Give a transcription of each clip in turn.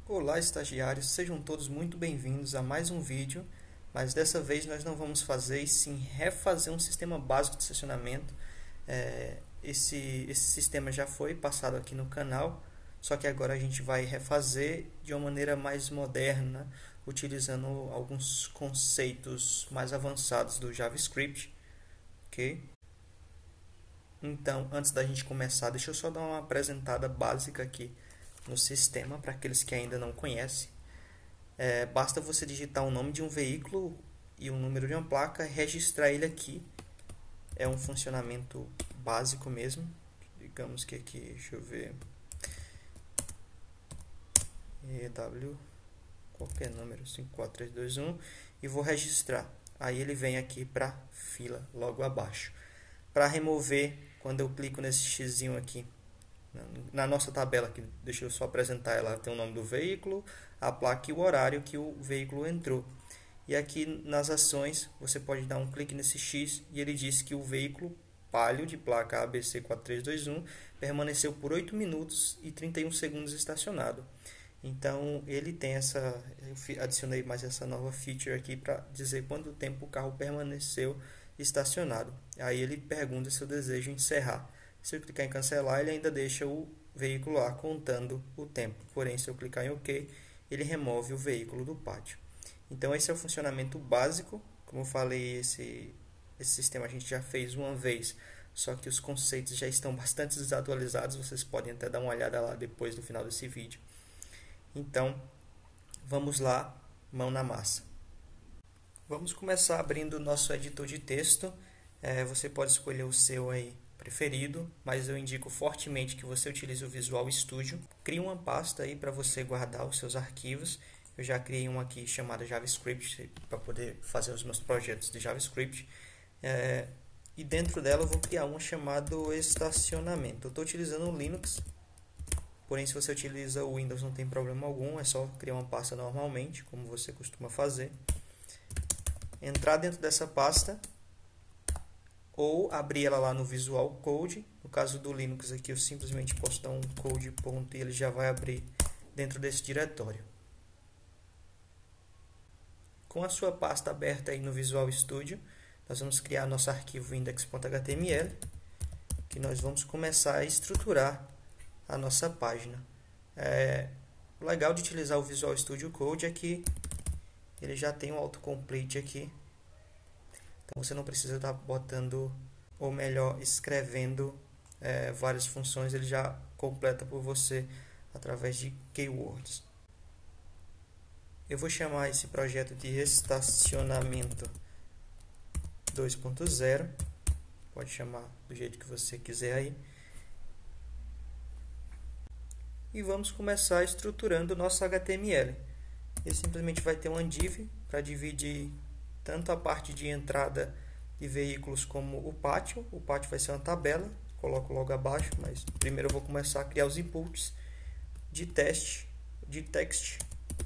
Olá, estagiários, sejam todos muito bem-vindos a mais um vídeo, mas dessa vez nós não vamos fazer e sim refazer um sistema básico de estacionamento. Esse sistema já foi passado aqui no canal, só que agora a gente vai refazer de uma maneira mais moderna, utilizando alguns conceitos mais avançados do JavaScript, ok? Então, antes da gente começar, deixa eu só dar uma apresentada básica aqui no sistema para aqueles que ainda não conhecem. Basta você digitar o nome de um veículo e o número de uma placa, registrar ele aqui. É um funcionamento básico mesmo. Digamos que aqui, deixa eu ver, EW, qualquer número, 54321, e vou registrar. Aí ele vem aqui para fila, logo abaixo. Para remover, quando eu clico nesse xizinho aqui, na nossa tabela aqui, deixa eu só apresentar ela, tem o nome do veículo, a placa e o horário que o veículo entrou. E aqui nas ações, você pode dar um clique nesse X e ele diz que o veículo Palio de placa ABC4321 permaneceu por 8 minutos e 31 segundos estacionado. Então, ele tem essa, eu adicionei mais essa nova feature aqui para dizer quanto tempo o carro permaneceu estacionado. Aí ele pergunta se eu desejo encerrar. Se eu clicar em cancelar, ele ainda deixa o veículo lá contando o tempo. Porém, se eu clicar em OK, ele remove o veículo do pátio. Então, esse é o funcionamento básico. Como eu falei, esse sistema a gente já fez uma vez, só que os conceitos já estão bastante desatualizados. Vocês podem até dar uma olhada lá depois do final desse vídeo. Então, vamos lá, mão na massa. Vamos começar abrindo o nosso editor de texto. Você pode escolher o seu aí preferido, mas eu indico fortemente que você utilize o Visual Studio. Crie uma pasta aí para você guardar os seus arquivos. Eu já criei uma aqui chamada JavaScript para poder fazer os meus projetos de JavaScript. E dentro dela eu vou criar uma chamada estacionamento. Eu estou utilizando o Linux, porém se você utiliza o Windows não tem problema algum, é só criar uma pasta normalmente, como você costuma fazer. Entrar dentro dessa pasta ou abrir ela lá no Visual Code. No caso do Linux aqui eu simplesmente posso dar um code ponto e ele já vai abrir dentro desse diretório. Com a sua pasta aberta aí no Visual Studio, nós vamos criar nosso arquivo index.html, que nós vamos começar a estruturar a nossa página. O legal de utilizar o Visual Studio Code é que ele já tem um autocomplete aqui. Então você não precisa estar botando, ou melhor, escrevendo várias funções, ele já completa por você através de keywords. Eu vou chamar esse projeto de estacionamento 2.0, pode chamar do jeito que você quiser aí. E vamos começar estruturando o nosso HTML. Ele simplesmente vai ter uma div para dividir tanto a parte de entrada de veículos como o pátio. O pátio vai ser uma tabela, coloco logo abaixo, mas primeiro eu vou começar a criar os inputs de teste, de text.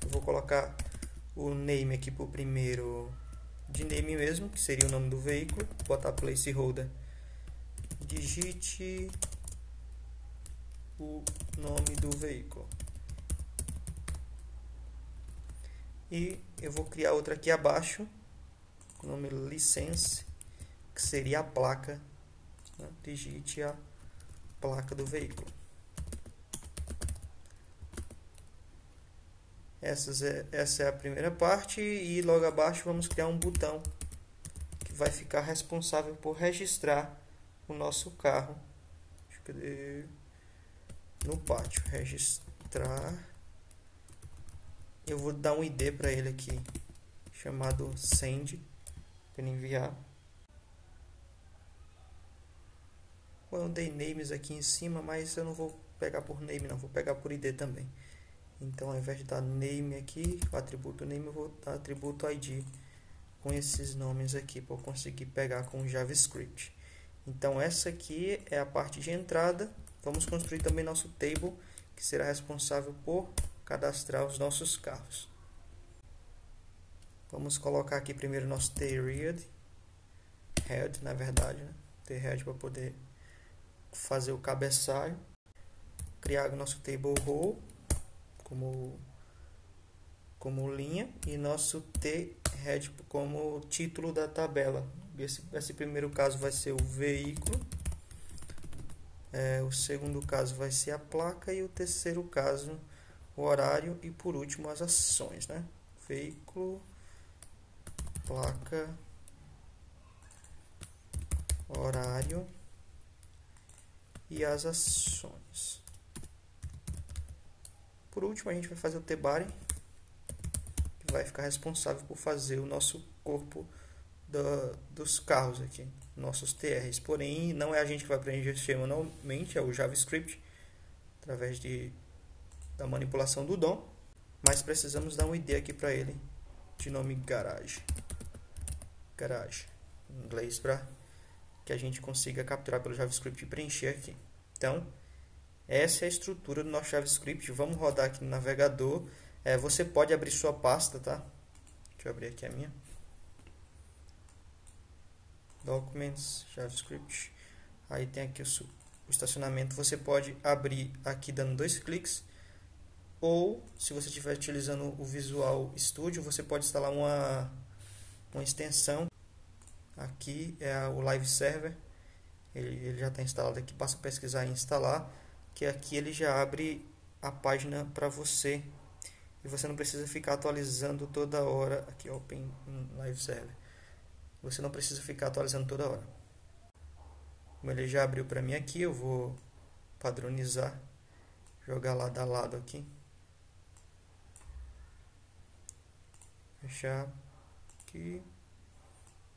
Eu vou colocar o name aqui por primeiro de name mesmo, que seria o nome do veículo, botar placeholder, digite o nome do veículo. E eu vou criar outra aqui abaixo, com o nome license, que seria a placa, né? Digite a placa do veículo. Essa é a primeira parte, e logo abaixo vamos criar um botão que vai ficar responsável por registrar o nosso carro no pátio. Registrar. Eu vou dar um ID para ele aqui, chamado send, para enviar. Eu dei names aqui em cima, mas eu não vou pegar por name, não, vou pegar por ID também. Então, ao invés de dar name aqui, o atributo name, eu vou dar atributo ID com esses nomes aqui, para eu conseguir pegar com o JavaScript. Então, essa aqui é a parte de entrada. Vamos construir também nosso table, que será responsável por cadastrar os nossos carros. Vamos colocar aqui primeiro nosso head, na verdade, né? Head para poder fazer o cabeçalho. Criar o nosso table role como como linha e nosso T-head como título da tabela. Esse primeiro caso vai ser o veículo, o segundo caso vai ser a placa e o terceiro caso o horário e por último as ações, né? Veículo, placa, horário e as ações. Por último a gente vai fazer o T-body, que vai ficar responsável por fazer o nosso corpo dos carros aqui, nossos TRs. Porém, não é a gente que vai preencher manualmente, é o JavaScript, através da manipulação do DOM. Mas precisamos dar um ID aqui para ele, de nome Garage. Garage, em inglês, para que a gente consiga capturar pelo JavaScript e preencher aqui. Então, essa é a estrutura do nosso JavaScript. Vamos rodar aqui no navegador. Você pode abrir sua pasta, tá? Deixa eu abrir aqui a minha. Documents, JavaScript. Aí tem aqui o estacionamento. Você pode abrir aqui dando 2 cliques. Ou, se você estiver utilizando o Visual Studio, você pode instalar uma extensão. Aqui é o Live Server. Ele já está instalado aqui. Basta pesquisar e instalar. Que aqui ele já abre a página para você. E você não precisa ficar atualizando toda hora. Aqui, Open Live Server. Você não precisa ficar atualizando toda hora. Como ele já abriu para mim aqui, eu vou padronizar. Jogar lado a lado aqui. Fechar aqui.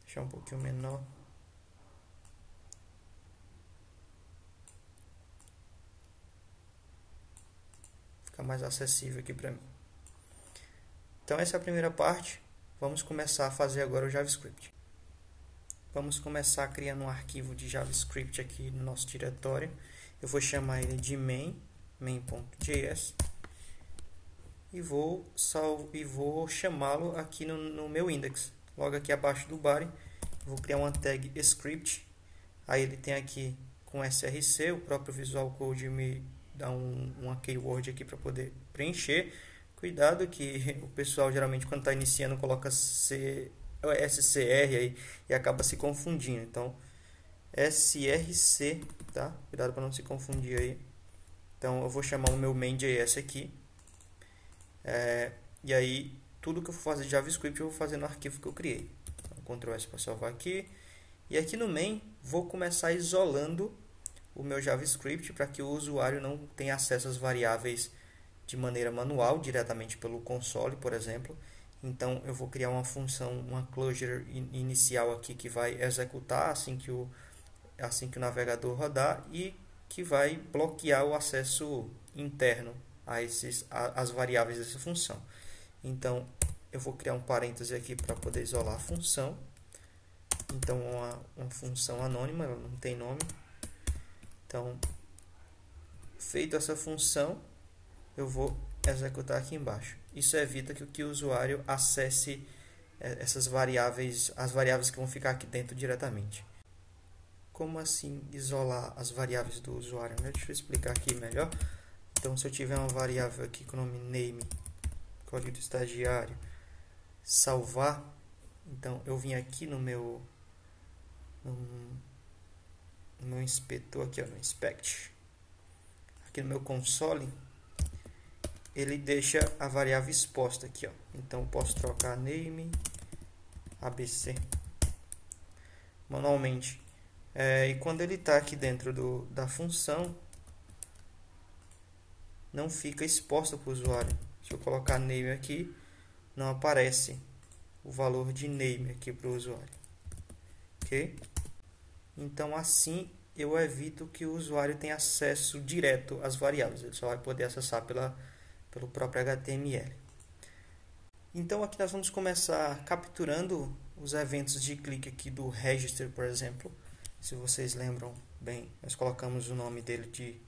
Deixar um pouquinho menor. Ficar mais acessível aqui para mim. Então essa é a primeira parte. Vamos começar a fazer agora o JavaScript. Vamos começar criando um arquivo de JavaScript aqui no nosso diretório. Eu vou chamar ele de main.js e vou chamá-lo aqui no meu index. Logo aqui abaixo do body, vou criar uma tag script. Aí ele tem aqui com src, o próprio Visual Code me dá uma keyword aqui para poder preencher. Cuidado que o pessoal geralmente quando está iniciando coloca SCR aí e acaba se confundindo. Então, SRC, tá? Cuidado para não se confundir aí. Então, eu vou chamar o meu main.js aqui. E aí, tudo que eu for fazer de JavaScript, eu vou fazer no arquivo que eu criei. Então, Ctrl S para salvar aqui. E aqui no main, vou começar isolando o meu JavaScript para que o usuário não tenha acesso às variáveis de maneira manual, diretamente pelo console, por exemplo. Então, eu vou criar uma função, uma closure inicial aqui que vai executar assim que o navegador rodar e que vai bloquear o acesso interno às variáveis dessa função. Então, eu vou criar um parêntese aqui para poder isolar a função. Então, uma função anônima, ela não tem nome. Então, feito essa função, eu vou executar aqui embaixo. Isso evita que o usuário acesse essas variáveis, as variáveis que vão ficar aqui dentro diretamente. Como assim isolar as variáveis do usuário? Deixa eu explicar aqui melhor. Então, se eu tiver uma variável aqui com o nome name, código do estagiário, salvar, então eu vim aqui no meu inspetor aqui, no inspect, aqui no meu console, ele deixa a variável exposta aqui, ó. Então eu posso trocar name abc manualmente. E quando ele está aqui dentro da função, não fica exposta para o usuário. Se eu colocar name aqui, não aparece o valor de name aqui para o usuário. Ok? Então assim eu evito que o usuário tenha acesso direto às variáveis. Ele só vai poder acessar pelo próprio HTML. Então aqui nós vamos começar capturando os eventos de clique aqui do register, por exemplo. Se vocês lembram bem, nós colocamos o nome dele de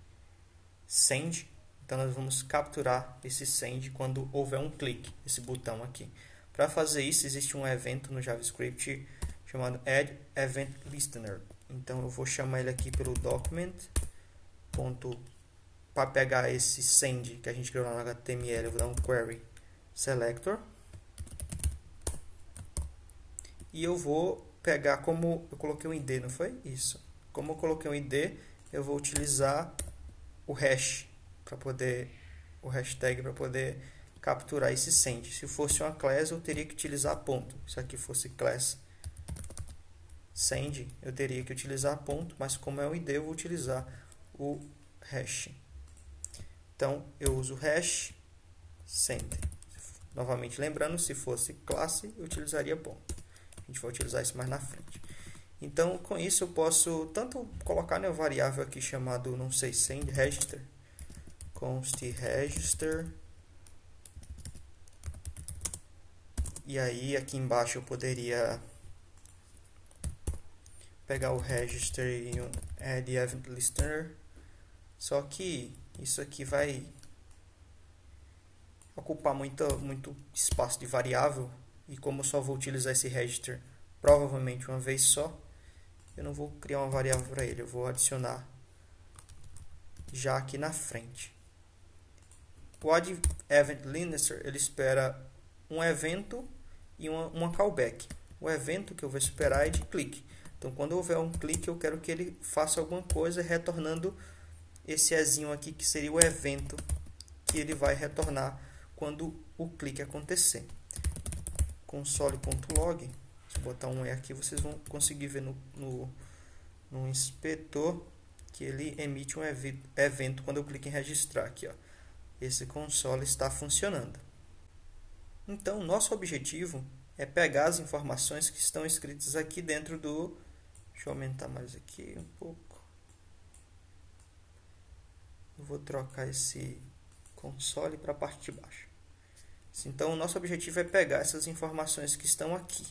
send. Então nós vamos capturar esse send quando houver um clique, esse botão aqui. Para fazer isso, existe um evento no JavaScript chamado add event listener. Então eu vou chamar ele aqui pelo document. Para pegar esse send que a gente criou lá no HTML, eu vou dar um query selector. E eu vou pegar, como eu coloquei um ID, não foi? Isso. Como eu coloquei um ID, eu vou utilizar o hash para poder, o hashtag para poder capturar esse send. Se fosse uma class, eu teria que utilizar ponto. Se aqui fosse class send, eu teria que utilizar ponto, mas como é um ID, eu vou utilizar o hash. Então, eu uso hash send. Novamente lembrando, se fosse classe, eu utilizaria ponto. A gente vai utilizar isso mais na frente. Então, com isso, eu posso tanto colocar uma variável aqui chamado, não sei, send register, const register. E aí, aqui embaixo, eu poderia pegar o register e um add event listener. Só que isso aqui vai ocupar muito espaço de variável. E como eu só vou utilizar esse register provavelmente uma vez só, eu não vou criar uma variável para ele. Eu vou adicionar já aqui na frente. O add event listener, ele espera um evento e uma callback. O evento que eu vou esperar é de clique. Então, quando houver um clique, eu quero que ele faça alguma coisa retornando esse ezinho aqui, que seria o evento que ele vai retornar quando o clique acontecer. Console.log, se eu botar um E aqui, vocês vão conseguir ver no inspetor que ele emite um evento quando eu clico em registrar aqui, ó. Esse console está funcionando. Então, nosso objetivo é pegar as informações que estão escritas aqui dentro do... Deixa eu aumentar mais aqui um pouco. Eu vou trocar esse console para a parte de baixo. Então, o nosso objetivo é pegar essas informações que estão aqui,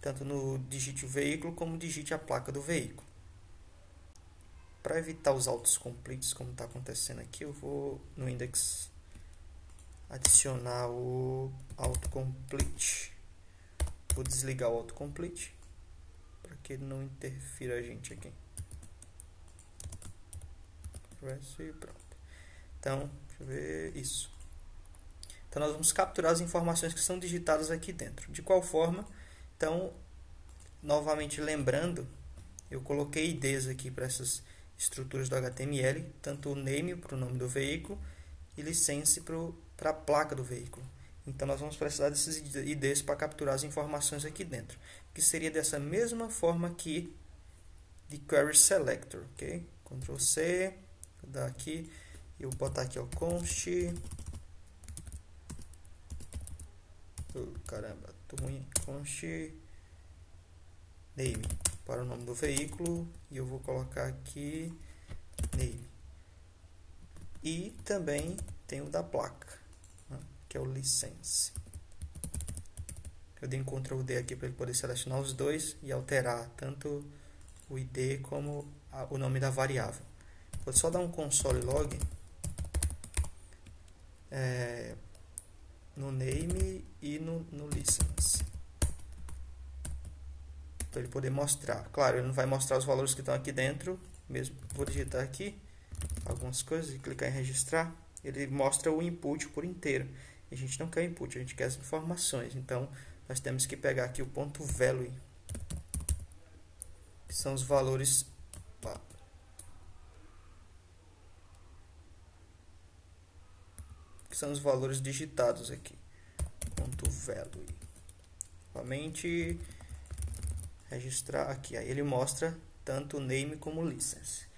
tanto no digite o veículo como digite a placa do veículo. Para evitar os autocompletes, como está acontecendo aqui, eu vou no index adicionar o autocomplete. Vou desligar o autocomplete para que ele não interfira a gente aqui. E pronto. Então, deixa eu ver isso. Então, nós vamos capturar as informações que são digitadas aqui dentro. De qual forma? Então, novamente lembrando, eu coloquei IDs aqui para essas estruturas do HTML, tanto o name para o nome do veículo e license para a placa do veículo. Então, nós vamos precisar desses IDs para capturar as informações aqui dentro, que seria dessa mesma forma aqui de query selector, ok? Ctrl C, vou dar aqui, eu vou botar aqui o const, caramba, tô ruim, const name para o nome do veículo e eu vou colocar aqui name. E também tem o da placa, né, que é o license. Eu dei um Ctrl D aqui para ele poder selecionar os dois e alterar tanto o ID como o nome da variável. Vou só dar um console log no name e no license, para ele poder mostrar. Claro, ele não vai mostrar os valores que estão aqui dentro, mesmo. Vou digitar aqui algumas coisas e clicar em registrar. Ele mostra o input por inteiro. A gente não quer o input, a gente quer as informações. Então, nós temos que pegar aqui o ponto value, que são os valores digitados aqui. Ponto value. Novamente registrar aqui. Aí ele mostra tanto o name como o license.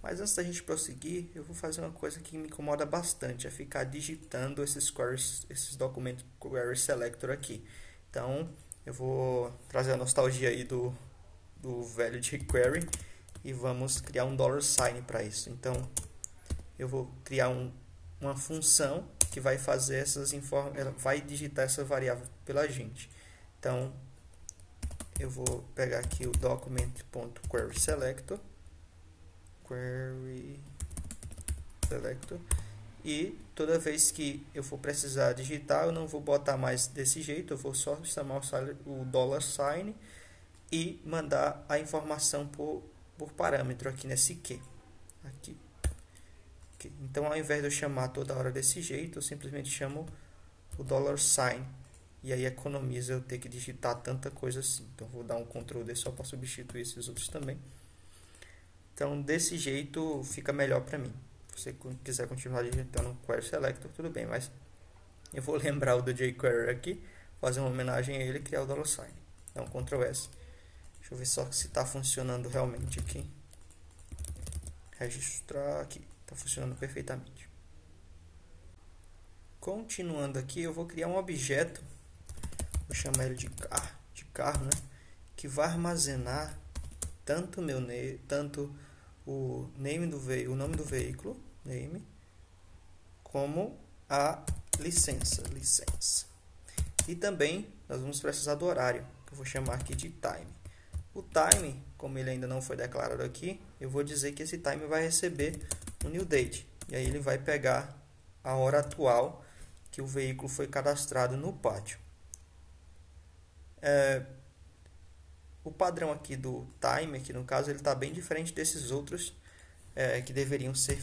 Mas antes da gente prosseguir, eu vou fazer uma coisa que me incomoda bastante, é ficar digitando esses documentos query selector aqui. Então, eu vou trazer a nostalgia aí do velho jQuery e vamos criar um $sign para isso. Então, eu vou criar uma função que vai fazer ela vai digitar essa variável pela gente. Então, eu vou pegar aqui o document.querySelector e toda vez que eu for precisar digitar, eu não vou botar mais desse jeito, eu vou só chamar o $sign e mandar a informação por parâmetro aqui nesse Q. Aqui. Então, ao invés de eu chamar toda hora desse jeito, eu simplesmente chamo o $sign. E aí economiza eu ter que digitar tanta coisa assim. Então vou dar um Ctrl D só para substituir esses outros também. Então desse jeito fica melhor para mim. Se você quiser continuar digitando Query Selector, tudo bem, mas eu vou lembrar o do jQuery aqui, fazer uma homenagem a ele e criar o $sign. Então Ctrl S. Deixa eu ver só se está funcionando realmente aqui. Registrar aqui. Está funcionando perfeitamente. Continuando aqui, eu vou criar um objeto. Vou chamar ele de carro, né? Que vai armazenar tanto o nome do veículo, name, como a licença. E também nós vamos precisar do horário, que eu vou chamar aqui de time. O time, como ele ainda não foi declarado aqui, eu vou dizer que esse time vai receber um new date. E aí ele vai pegar a hora atual que o veículo foi cadastrado no pátio. O padrão aqui do time, aqui no caso, ele está bem diferente desses outros que deveriam ser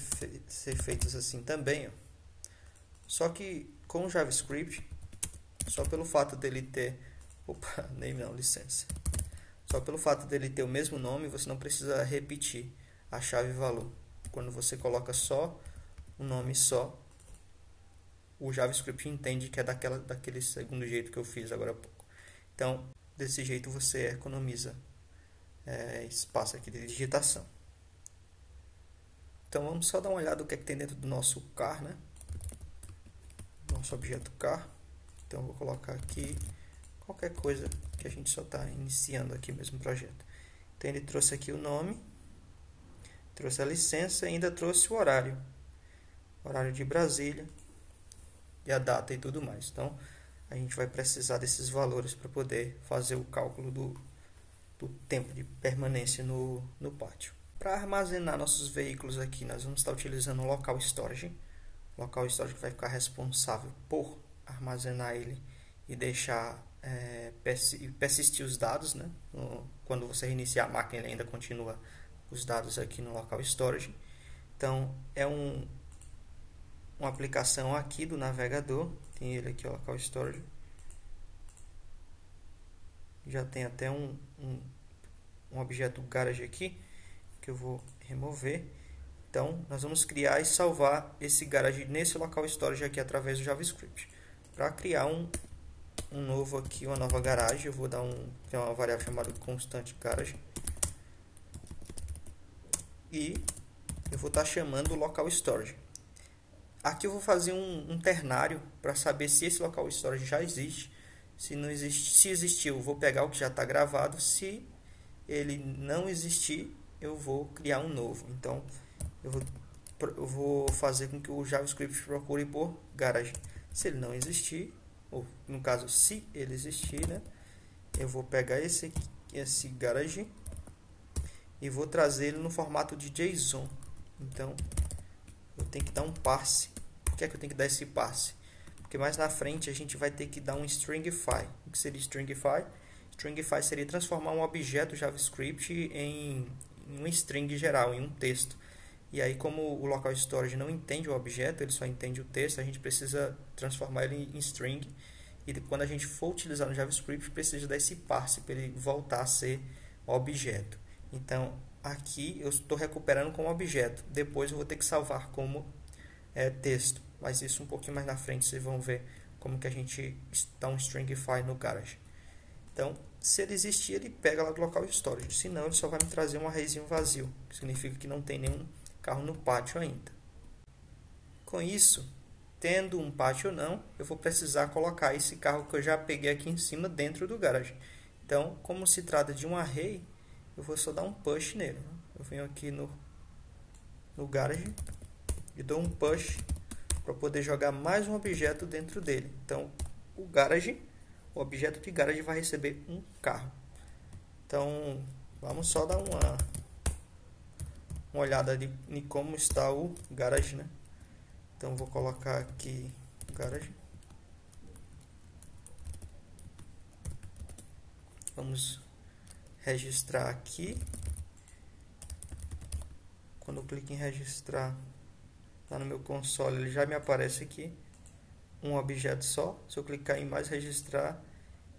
feitos assim também. Ó. Só que com o JavaScript, só pelo fato dele ter... licença. Só pelo fato dele ter o mesmo nome, você não precisa repetir a chave valor. Quando você coloca só um nome só, o JavaScript entende que é daquele segundo jeito que eu fiz agora há pouco. Então, desse jeito você economiza espaço aqui de digitação. Então, vamos só dar uma olhada no que tem dentro do nosso car, né? Nosso objeto car. Então, eu vou colocar aqui qualquer coisa que a gente só está iniciando aqui mesmo o projeto. Então, ele trouxe aqui o nome, trouxe a licença e ainda trouxe o horário. Horário de Brasília e a data e tudo mais. Então, a gente vai precisar desses valores para poder fazer o cálculo do tempo de permanência no pátio. Para armazenar nossos veículos aqui, nós vamos estar utilizando o Local Storage. O Local Storage vai ficar responsável por armazenar ele e deixar persistir os dados, né? Quando você reiniciar a máquina, ele ainda continua os dados aqui no Local Storage. Então, é uma aplicação aqui do navegador. Tem ele aqui, o Local Storage. Já tem até um objeto garage aqui que eu vou remover. Então, nós vamos criar e salvar esse garage nesse Local Storage aqui através do JavaScript. Para criar um novo aqui, uma nova garagem, eu vou dar uma variável chamada constante garage. E eu vou estar chamando o Local Storage. Aqui eu vou fazer um ternário para saber se esse Local Storage já existe. Se não existe, se existir, eu vou pegar o que já está gravado. Se ele não existir, eu vou criar um novo. Então, eu vou fazer com que o JavaScript procure por garage. Se ele não existir, ou no caso, se ele existir, né, eu vou pegar esse garage e vou trazer ele no formato de JSON. Então, eu tenho que dar um parse. Por que é que eu tenho que dar esse parse? Porque mais na frente a gente vai ter que dar um stringify. O que seria stringify? Stringify seria transformar um objeto JavaScript em um string geral, em um texto. E aí, como o Local Storage não entende o objeto, ele só entende o texto, a gente precisa transformar ele em string. E quando a gente for utilizar no JavaScript, precisa dar esse parse para ele voltar a ser objeto. Então, aqui eu estou recuperando como objeto. Depois eu vou ter que salvar como texto. Mas isso um pouquinho mais na frente vocês vão ver como que a gente dá um stringify no garage. Então, se ele existir, ele pega lá do Local Storage. Se não, ele só vai me trazer um arrayzinho vazio, que significa que não tem nenhum carro no pátio ainda. Com isso, tendo um pátio ou não, eu vou precisar colocar esse carro que eu já peguei aqui em cima dentro do garage. Então, como se trata de um array, eu vou só dar um push nele. Eu venho aqui no garage e dou um push para poder jogar mais um objeto dentro dele. Então, o objeto de garage vai receber um carro. Então, vamos só dar uma olhada em como está o garage, né? Então, vou colocar aqui o garage. Vamos registrar aqui. Quando eu clico em registrar lá no meu console, ele já me aparece aqui. um objeto só. Se eu clicar em mais registrar,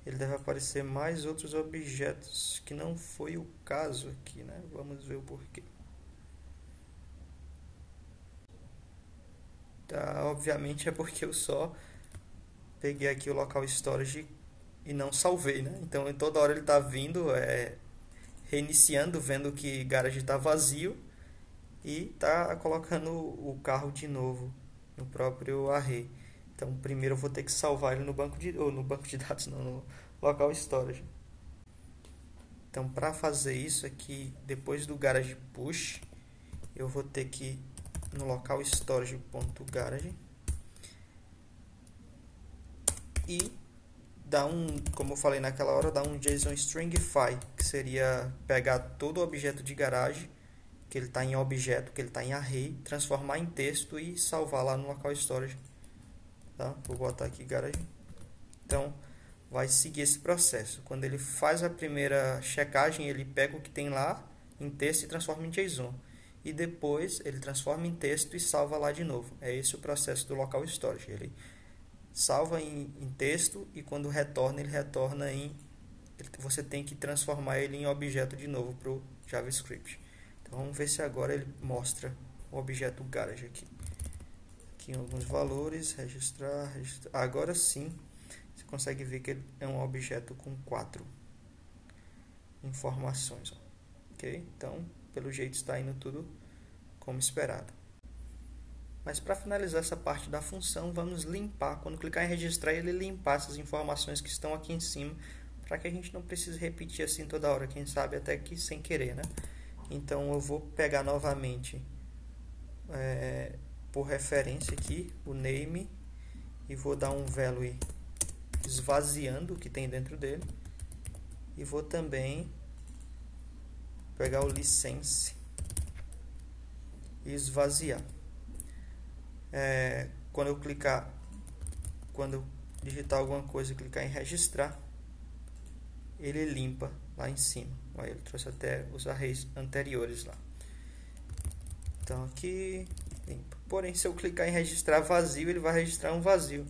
ele deve aparecer mais outros objetos, que não foi o caso aqui, né? Vamos ver o porquê. Tá, obviamente é porque eu só peguei aqui o local storage e não salvei, né? Então toda hora ele está vindo, reiniciando, vendo que garage está vazio e está colocando o carro de novo no próprio array. Então primeiro eu vou ter que salvar ele no banco de dados, não, no local storage. Então para fazer isso aqui, depois do garage push, eu vou ter que ir no local storage.garage e dar como eu falei naquela hora, dar um JSON stringify, que seria pegar todo o objeto de garagem, que ele está em objeto, que ele está em array, transformar em texto e salvar lá no local storage. Tá? Vou botar aqui garage. Então, vai seguir esse processo. Quando ele faz a primeira checagem, ele pega o que tem lá em texto e transforma em JSON. E depois ele transforma em texto e salva lá de novo. É esse o processo do local storage. Ele salva em texto e quando retorna, ele retorna você tem que transformar ele em objeto de novo para o JavaScript. Então vamos ver se agora ele mostra o objeto garage aqui. Aqui alguns valores, registrar. Agora sim, você consegue ver que ele é um objeto com 4 informações. Ok? Então, pelo jeito está indo tudo como esperado. Mas para finalizar essa parte da função, vamos limpar. Quando clicar em registrar, ele limpar essas informações que estão aqui em cima, para que a gente não precise repetir assim toda hora, quem sabe até que sem querer, né? Então eu vou pegar novamente por referência aqui o name e vou dar um value esvaziando o que tem dentro dele e vou também pegar o license e esvaziar. Quando eu digitar alguma coisa e clicar em registrar, ele limpa lá em cima. Olha, ele trouxe até os arrays anteriores lá. Então aqui limpa. Porém, se eu clicar em registrar vazio, ele vai registrar um vazio.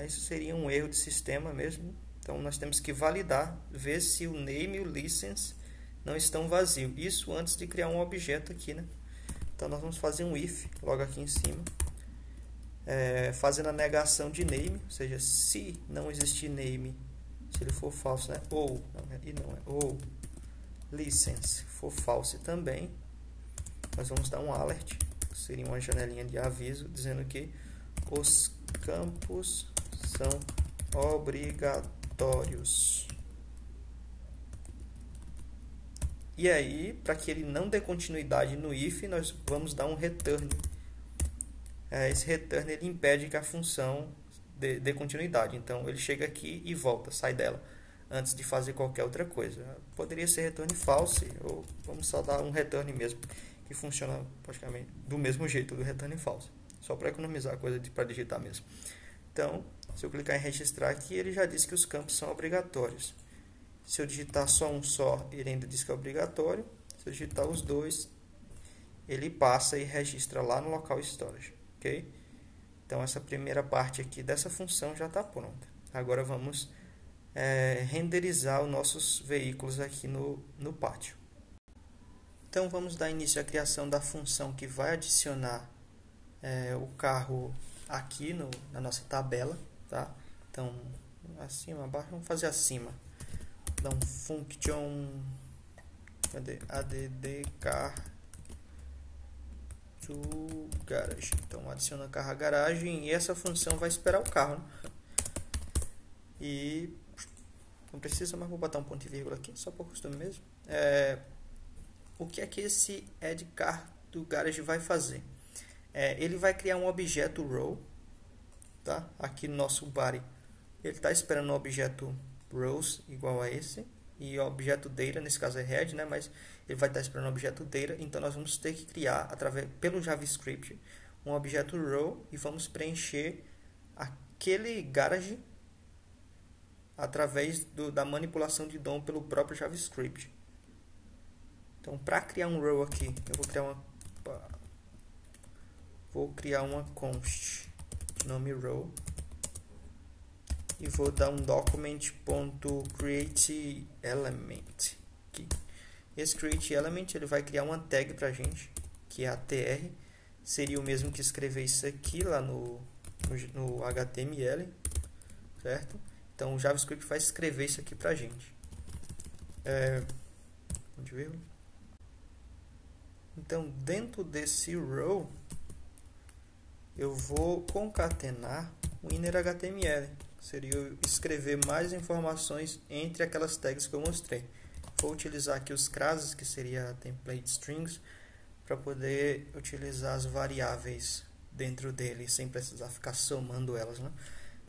Isso seria um erro de sistema mesmo. Então nós temos que validar, ver se o name e o license não estão vazios. Isso antes de criar um objeto aqui, né? Então nós vamos fazer um if logo aqui em cima. Fazendo a negação de name, ou seja, se não existir name, se ele for falso, né? Ou license for false também, nós vamos dar um alert, que seria uma janelinha de aviso, dizendo que os campos são obrigatórios. E aí, para que ele não dê continuidade no if, nós vamos dar um return. Esse return ele impede que a função dê continuidade. Então ele chega aqui e volta, sai dela, antes de fazer qualquer outra coisa. Poderia ser return false, ou vamos só dar um return mesmo, que funciona praticamente do mesmo jeito do return false, só para economizar a coisa para digitar mesmo. Então, se eu clicar em registrar aqui, ele já diz que os campos são obrigatórios. Se eu digitar só um só, ele ainda diz que é obrigatório. Se eu digitar os dois, ele passa e registra lá no local storage. Ok? Então essa primeira parte aqui dessa função já está pronta. Agora vamos renderizar os nossos veículos aqui no pátio. Então vamos dar início à criação da função que vai adicionar o carro aqui na nossa tabela. Tá? Então acima, abaixo, vamos fazer acima. Dá um function add car garage. Então adiciona carro à garagem e essa função vai esperar o carro, né? E não precisa, mas vou botar um ponto e vírgula aqui só por costume mesmo. O que é que esse add car do garage vai fazer? Ele vai criar um objeto row, tá? Aqui no nosso body ele está esperando um objeto rows igual a esse e o objeto data, nesse caso é head, né? Mas ele vai estar esperando o objeto data, então nós vamos ter que criar pelo JavaScript um objeto row e vamos preencher aquele garage através da manipulação de DOM pelo próprio JavaScript. Então, para criar um row aqui, eu vou criar uma const de nome row e vou dar um document.createElement aqui. Esse createElement ele vai criar uma tag para a gente, que é a tr. Seria o mesmo que escrever isso aqui lá no HTML, certo? Então o JavaScript vai escrever isso aqui para a gente. Então dentro desse row eu vou concatenar o inner HTML. Seria eu escrever mais informações entre aquelas tags que eu mostrei. Vou utilizar aqui os classes, que seria template strings, para poder utilizar as variáveis dentro dele, sem precisar ficar somando elas, né?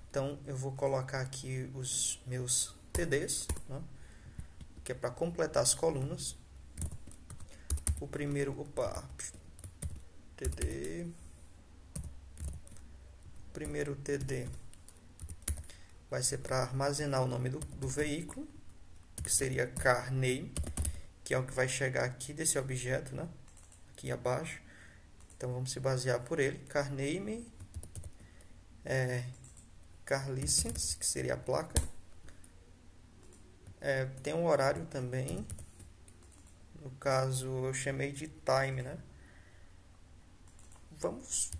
Então eu vou colocar aqui os meus TDs, né? Que é para completar as colunas. O primeiro, TD, o primeiro TD vai ser para armazenar o nome do veículo, que seria carName, que é o que vai chegar aqui desse objeto, né? Aqui abaixo. Então vamos se basear por ele. Carname, carlicense, que seria a placa. Tem um horário também. No caso eu chamei de time, né? Vamos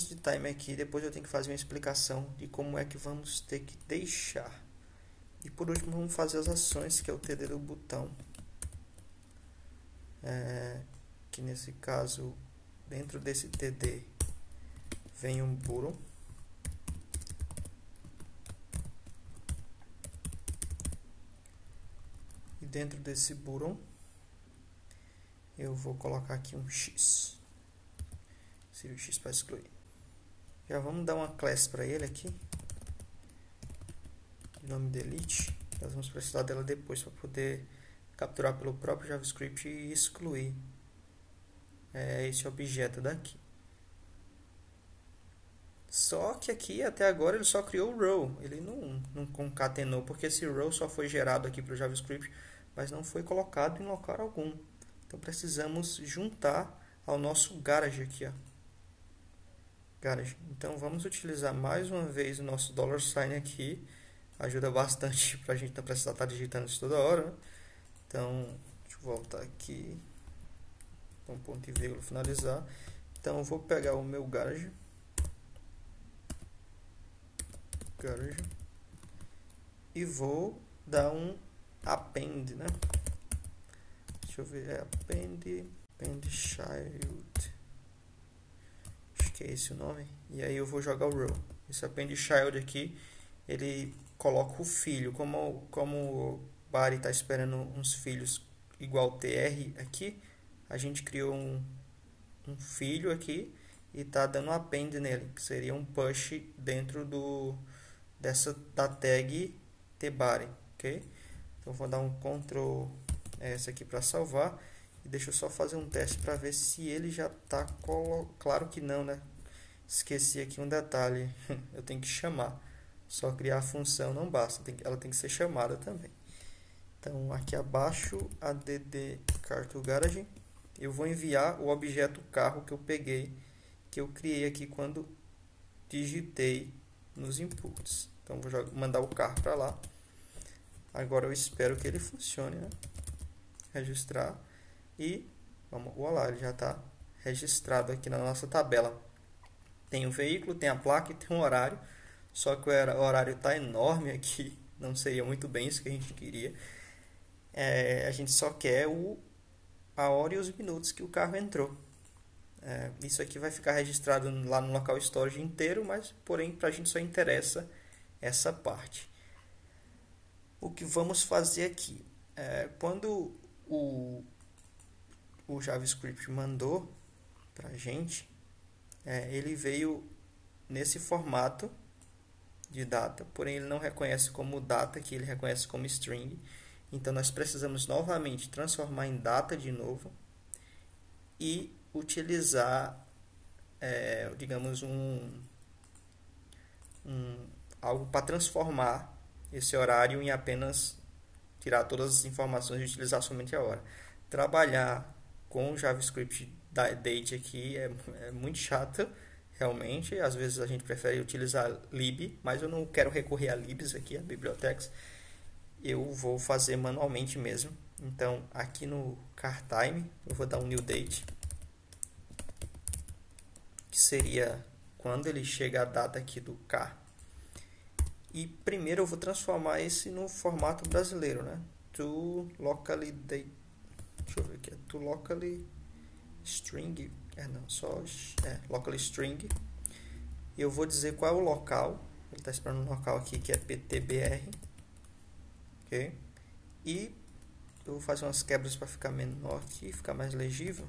de time aqui. Depois eu tenho que fazer uma explicação de como é que vamos ter que deixar. E por último vamos fazer as ações, que é o TD do botão. Que nesse caso, dentro desse TD vem um button. E dentro desse button eu vou colocar aqui um X. Seria o X para excluir. Já vamos dar uma classe para ele aqui. Nome delete. Nós vamos precisar dela depois para poder capturar pelo próprio JavaScript e excluir esse objeto daqui. Só que aqui até agora ele só criou o row, ele não concatenou, porque esse row só foi gerado aqui para o JavaScript, mas não foi colocado em local algum. Então precisamos juntar ao nosso garage aqui, ó. Garage. Então vamos utilizar mais uma vez o nosso $sign aqui. Ajuda bastante para a gente não precisar estar digitando isso toda hora, né? Então, deixa eu voltar aqui. Então, ponto e vírgula, finalizar. Então, eu vou pegar o meu garage. E vou dar um append, né? Deixa eu ver, append child. Acho que é esse o nome. E aí eu vou jogar o row. Esse append child aqui, ele coloca o filho. Como o Bari está esperando uns filhos igual TR aqui, a gente criou um filho aqui e está dando um append nele, que seria um push dentro da tag tBari, ok? Então vou dar um Ctrl S aqui para salvar e deixa eu só fazer um teste para ver se ele já está claro que não, né? Esqueci aqui um detalhe, eu tenho que chamar. Só criar a função não basta, ela tem que ser chamada também. Então aqui abaixo, add car2garage, eu vou enviar o objeto carro que eu peguei, que eu criei aqui quando digitei nos inputs. Então vou mandar o carro para lá. Agora eu espero que ele funcione, né? Registrar e vamos lá, ele já está registrado aqui na nossa tabela. Tem o veículo, tem a placa e tem um horário. Só que o horário está enorme aqui, não seria muito bem isso que a gente queria. A gente só quer a hora e os minutos que o carro entrou. Isso aqui vai ficar registrado lá no local storage inteiro, mas porém para a gente só interessa essa parte. O que vamos fazer aqui? Quando o JavaScript mandou para a gente, ele veio nesse formato de data, porém ele não reconhece como data, que ele reconhece como string. Então nós precisamos novamente transformar em data de novo e utilizar, digamos, algo para transformar esse horário em apenas tirar todas as informações e utilizar somente a hora. Trabalhar com JavaScript date aqui é muito chato, realmente. Às vezes a gente prefere utilizar lib, mas eu não quero recorrer a libs aqui, a bibliotecas. Eu vou fazer manualmente mesmo. Então, aqui no car time, eu vou dar um new date, que seria quando ele chega a data aqui do car. E primeiro eu vou transformar esse no formato brasileiro, né? To locally date. Deixa eu ver aqui. To locally string. Locally string. E eu vou dizer qual é o local. Ele está esperando um local aqui que é ptbr. Ok? E eu vou fazer umas quebras para ficar menor aqui, ficar mais legível.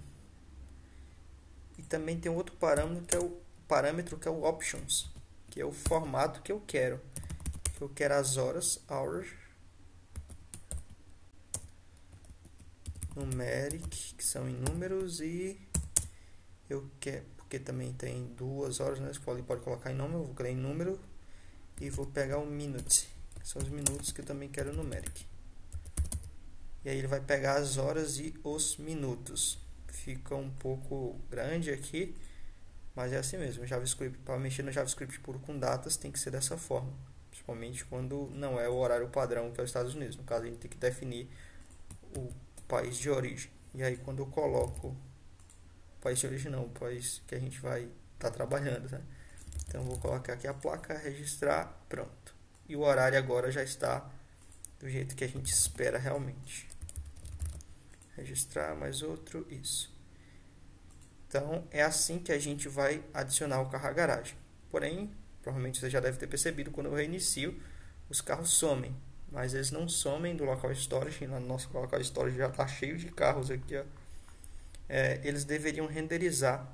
E também tem um outro parâmetro que é o options, que é o formato que eu quero. Eu quero as horas, hours, numeric, que são em números, e eu quero, porque também tem 2 horas, né? Você pode colocar em nome, eu vou criar em número e vou pegar o minute, que são os minutos que eu também quero numeric. E aí ele vai pegar as horas e os minutos. Fica um pouco grande aqui, mas é assim mesmo. JavaScript, para mexer no JavaScript puro com datas tem que ser dessa forma. Principalmente quando não é o horário padrão, que é os Estados Unidos. No caso, a gente tem que definir o país de origem. E aí, quando eu coloco o país de origem, não, o país que a gente vai estar trabalhando, né? Então, eu vou colocar aqui a placa, registrar, pronto. E o horário agora já está do jeito que a gente espera realmente. Registrar, mais outro, isso. Então, é assim que a gente vai adicionar o carro à garagem. Porém, provavelmente você já deve ter percebido, quando eu reinicio, os carros somem. Mas eles não somem do local storage. No nosso local storage já está cheio de carros aqui. Ó. Eles deveriam renderizar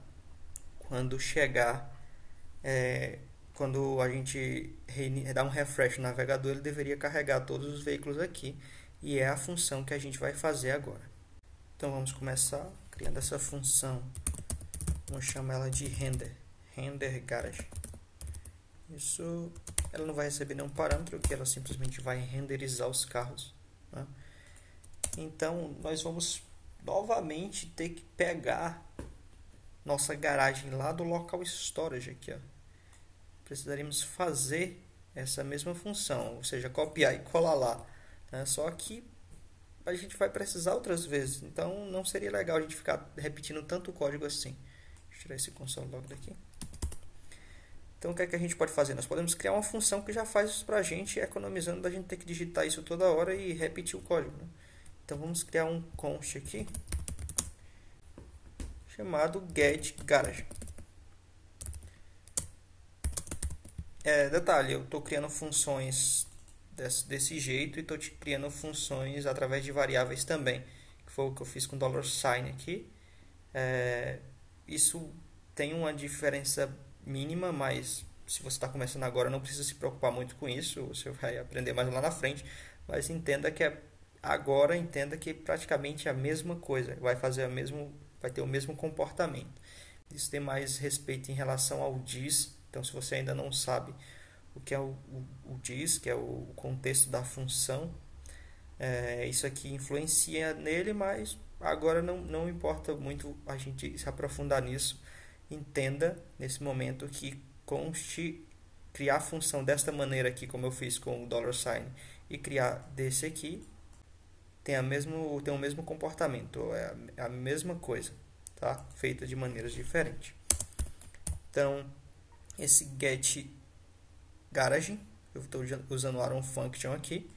quando chegar. Quando a gente dá um refresh no navegador, ele deveria carregar todos os veículos aqui. E é a função que a gente vai fazer agora. Então vamos começar criando essa função. Vamos chamar ela de render garage. Isso, ela não vai receber nenhum parâmetro, que ela simplesmente vai renderizar os carros, né? Então, nós vamos novamente ter que pegar nossa garagem lá do local storage aqui, ó. Precisaríamos fazer essa mesma função, ou seja, copiar e colar lá, né? Só que a gente vai precisar outras vezes, então não seria legal a gente ficar repetindo tanto código assim. Deixa eu tirar esse console log daqui. Então, o que é que a gente pode fazer? Nós podemos criar uma função que já faz isso para a gente, economizando da gente ter que digitar isso toda hora e repetir o código, né? Então, vamos criar um const aqui, chamado getGarage. Detalhe, eu estou criando funções desse jeito e estou criando funções através de variáveis também, que foi o que eu fiz com $sign aqui. Isso tem uma diferença mínima, mas se você está começando agora não precisa se preocupar muito com isso, você vai aprender mais lá na frente, mas entenda que entenda que praticamente é a mesma coisa, vai ter o mesmo comportamento. Isso tem mais respeito em relação ao this. Então, se você ainda não sabe o que é o this, que é o contexto da função, isso aqui influencia nele, mas agora não importa muito a gente se aprofundar nisso. Entenda nesse momento que criar a função desta maneira aqui, como eu fiz com o $sign, e criar desse aqui tem o mesmo comportamento, é a mesma coisa, tá? Feita de maneiras diferentes. Então, esse get garage, eu estou usando o arrow function aqui.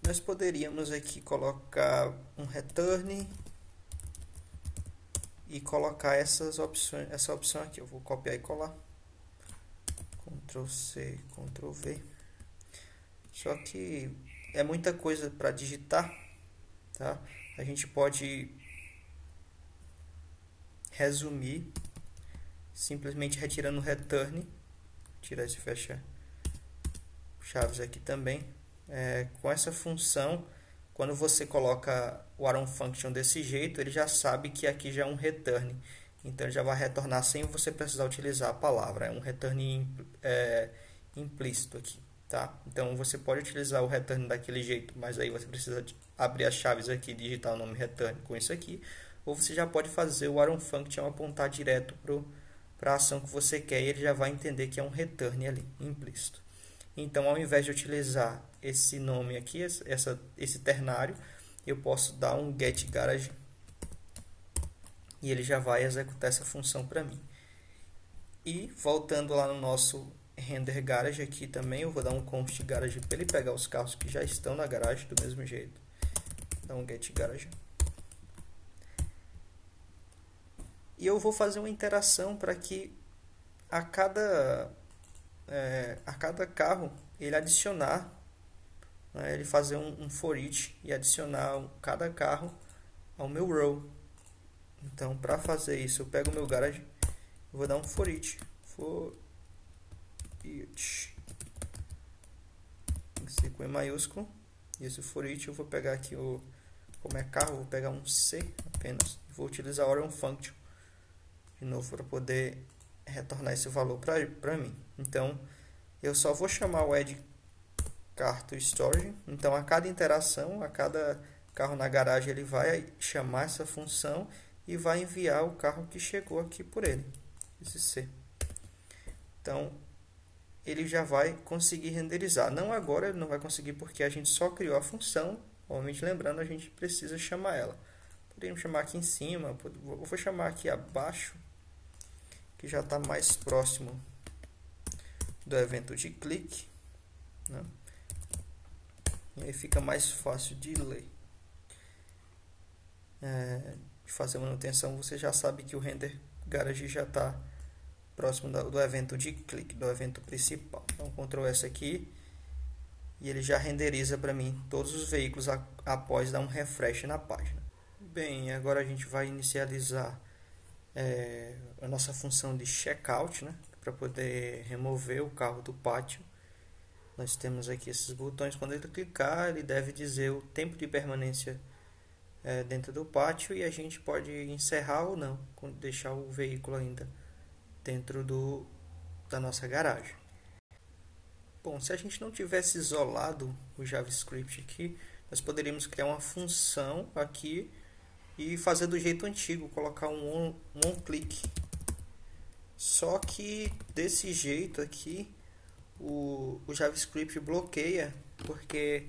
Nós poderíamos aqui colocar um return e colocar essa opção aqui. Eu vou copiar e colar. Ctrl C, Ctrl V. Só que é muita coisa para digitar, tá? A gente pode resumir simplesmente retirando o return. Tirar esse fecha chaves aqui também. Com essa função, quando você coloca o arrow function desse jeito, ele já sabe que aqui já é um return. Então, ele já vai retornar sem você precisar utilizar a palavra. É um return implícito aqui, tá? Então, você pode utilizar o return daquele jeito, mas aí você precisa abrir as chaves aqui e digitar o nome return com isso aqui. ou você já pode fazer o arrow function apontar direto para a ação que você quer e ele já vai entender que é um return ali, implícito. Então, ao invés de utilizar esse nome aqui, esse ternário, eu posso dar um getGarage e ele já vai executar essa função para mim. E voltando lá no nosso render garage aqui também, eu vou dar um const garage para ele pegar os carros que já estão na garagem do mesmo jeito. Dá um get garage. E eu vou fazer uma interação para que a cada carro ele adicionar, né, ele fazer um for each e adicionar cada carro ao meu row. Então, para fazer isso, eu pego o meu garage, eu vou dar um for each. For each. Tem que ser com E maiúsculo. E esse for each eu vou pegar aqui, como é carro, eu vou pegar um C apenas. Vou utilizar arrow function de novo para poder retornar esse valor para mim. Então, eu só vou chamar o add car to storage. Então, a cada interação, a cada carro na garagem, ele vai chamar essa função e vai enviar o carro que chegou aqui por ele, esse C. Então, ele já vai conseguir renderizar. Não agora, ele não vai conseguir porque a gente só criou a função. Obviamente, lembrando, a gente precisa chamar ela. Poderíamos chamar aqui em cima, eu vou chamar aqui abaixo, que já está mais próximo do evento de clique, né? E aí fica mais fácil de ler. De fazer manutenção, você já sabe que o render garage já está próximo do evento de clique, do evento principal. Então, Ctrl S aqui e ele já renderiza para mim todos os veículos após dar um refresh na página. Bem, agora a gente vai inicializar a nossa função de checkout, né, para poder remover o carro do pátio. Nós temos aqui esses botões. Quando ele clicar, ele deve dizer o tempo de permanência dentro do pátio e a gente pode encerrar ou não, deixar o veículo ainda dentro da nossa garagem. Bom, se a gente não tivesse isolado o JavaScript aqui, nós poderíamos criar uma função aqui e fazer do jeito antigo, colocar um onClick. Só que desse jeito aqui o JavaScript bloqueia, porque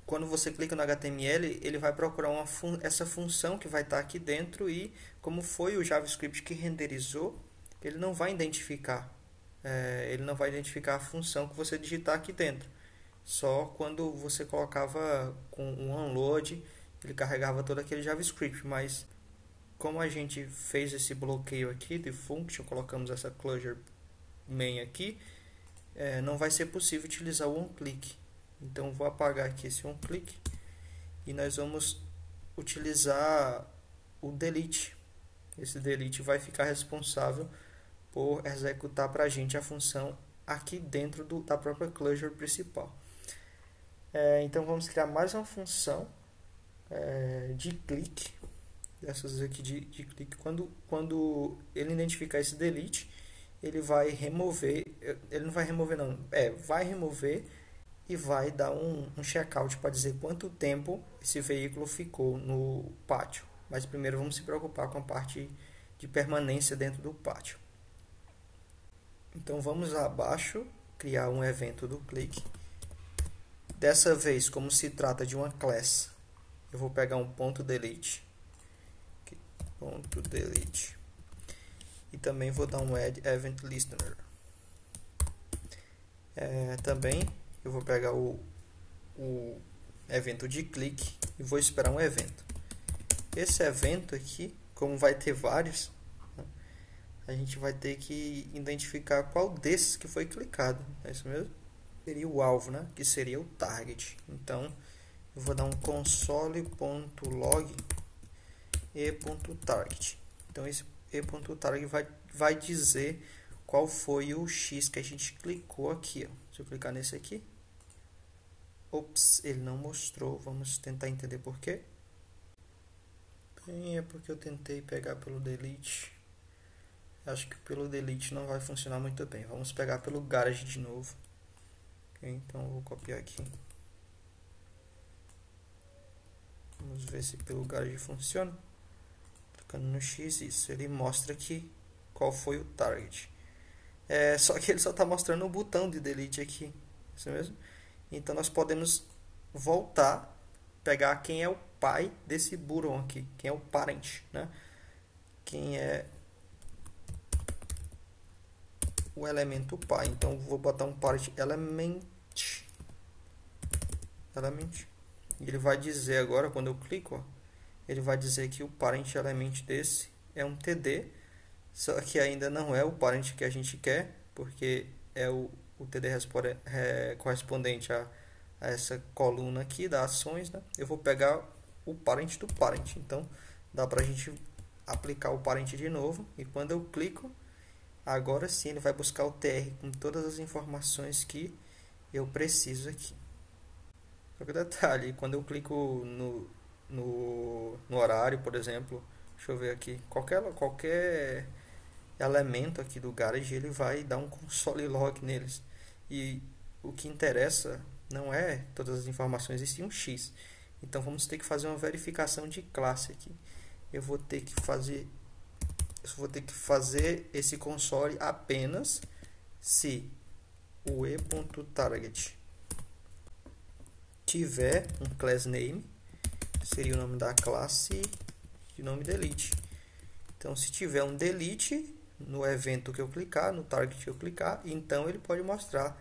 quando você clica no HTML, ele vai procurar essa função que vai estar aqui dentro e como foi o JavaScript que renderizou, ele não vai identificar. Ele não vai identificar a função que você digitar aqui dentro. Só quando você colocava com um unload, ele carregava todo aquele JavaScript. Mas como a gente fez esse bloqueio aqui de function, colocamos essa closure main aqui, não vai ser possível utilizar o onClick. Então vou apagar aqui esse onClick e nós vamos utilizar o delete. Esse delete vai ficar responsável por executar para a gente a função aqui dentro da própria closure principal. Então vamos criar mais uma função de clique, dessas aqui de clique. Quando ele identificar esse delete, ele vai remover, ele não vai remover não, vai remover e vai dar um checkout para dizer quanto tempo esse veículo ficou no pátio. Mas primeiro vamos se preocupar com a parte de permanência dentro do pátio. Então vamos abaixo, criar um evento do clique. Dessa vez, como se trata de uma class, eu vou pegar um ponto delete. Ponto delete. E também vou dar um add event listener. Também eu vou pegar o evento de clique e vou esperar um evento. Esse evento aqui, como vai ter vários, a gente vai ter que identificar qual desses que foi clicado. É isso mesmo? Seria o alvo, né? Que seria o target. Então, eu vou dar um console.log e.target. Então, esse e.target vai dizer qual foi o X que a gente clicou aqui. Ó. Se eu clicar nesse aqui, ops, ele não mostrou. Vamos tentar entender por quê. Bem, é porque eu tentei pegar pelo delete. Acho que pelo delete não vai funcionar muito bem. Vamos pegar pelo garage de novo. Okay, então eu vou copiar aqui. Vamos ver se pelo garage funciona. Clicando no X, isso, ele mostra aqui qual foi o target. Só que ele só está mostrando o botão de delete aqui, isso mesmo? Então nós podemos voltar, pegar quem é o pai desse button aqui, quem é o parent, né? Quem é o elemento pai. Então vou botar um parent element. E ele vai dizer agora, quando eu clico, ó, ele vai dizer que o parent element desse é um TD, só que ainda não é o parent que a gente quer, porque é o TD correspondente a essa coluna aqui das ações, né? Eu vou pegar o parent do parent, então dá pra gente aplicar o parent de novo, e quando eu clico, agora sim ele vai buscar o TR com todas as informações que eu preciso aqui. Só que detalhe, quando eu clico no horário, por exemplo, deixa eu ver aqui, qualquer elemento aqui do Garage, ele vai dar um console log neles. E o que interessa não é todas as informações, existe um X. Então vamos ter que fazer uma verificação de classe aqui. Eu vou ter que fazer esse console apenas se o e.target tiver um class name, seria o nome da classe de nome delete. Então, se tiver um delete no evento que eu clicar, no target que eu clicar, então ele pode mostrar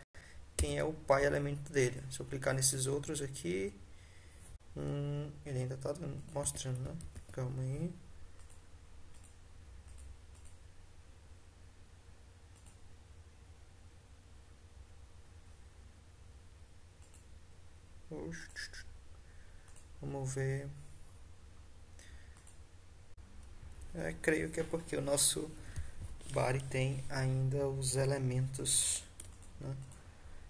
quem é o pai elemento dele. Se eu clicar nesses outros aqui, ele ainda está mostrando, né? Calma aí. Vamos ver. Creio que é porque o nosso body tem ainda os elementos, né?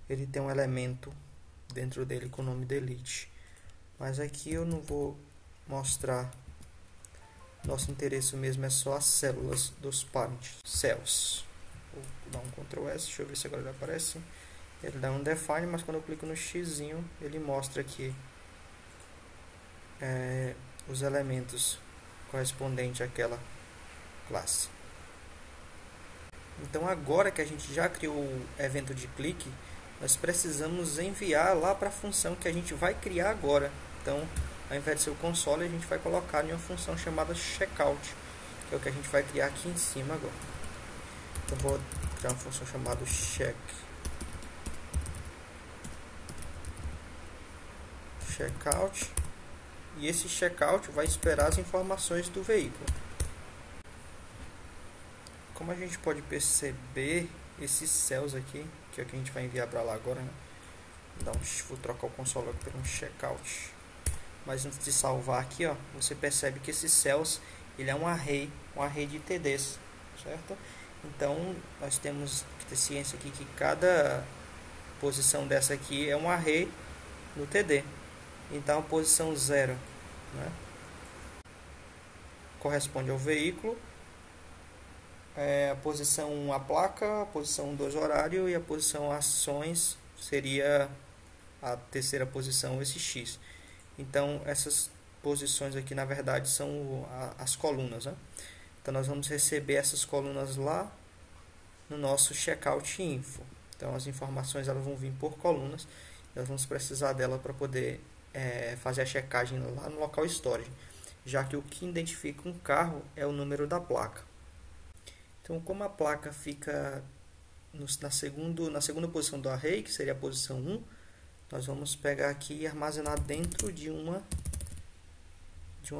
Ele tem um elemento dentro dele com o nome delete, mas aqui eu não vou mostrar. Nosso interesse mesmo é só as células dos parent cells. Vou dar um Ctrl S, deixa eu ver se agora ele aparece. Ele dá um define, mas quando eu clico no X, ele mostra aqui os elementos correspondentes àquela classe. Então agora que a gente já criou o evento de clique, nós precisamos enviar lá para a função que a gente vai criar agora. Então, ao invés de ser o console, a gente vai colocar em uma função chamada checkout, que é o que a gente vai criar aqui em cima agora. Então vou criar uma função chamada checkout, e esse checkout vai esperar as informações do veículo. Como a gente pode perceber, esses cells aqui, que é o que a gente vai enviar para lá agora, né? Vou trocar o console por um checkout. Mas antes de salvar aqui, ó, você percebe que esses cells, ele é um array de TDs, certo? Então, nós temos que ter ciência aqui que cada posição dessa aqui é um array no TD. Então, a posição 0, né, corresponde ao veículo, a posição 1 a placa, a posição 2 horário, e a posição ações seria a terceira posição, esse X. Então, essas posições aqui, na verdade, são as colunas, né? Então, nós vamos receber essas colunas lá no nosso checkout info. Então, as informações elas vão vir por colunas. Nós vamos precisar dela para poder fazer a checagem lá no local storage, já que o que identifica um carro é o número da placa. Então, como a placa fica na segunda posição do array, que seria a posição 1, nós vamos pegar aqui e armazenar dentro de uma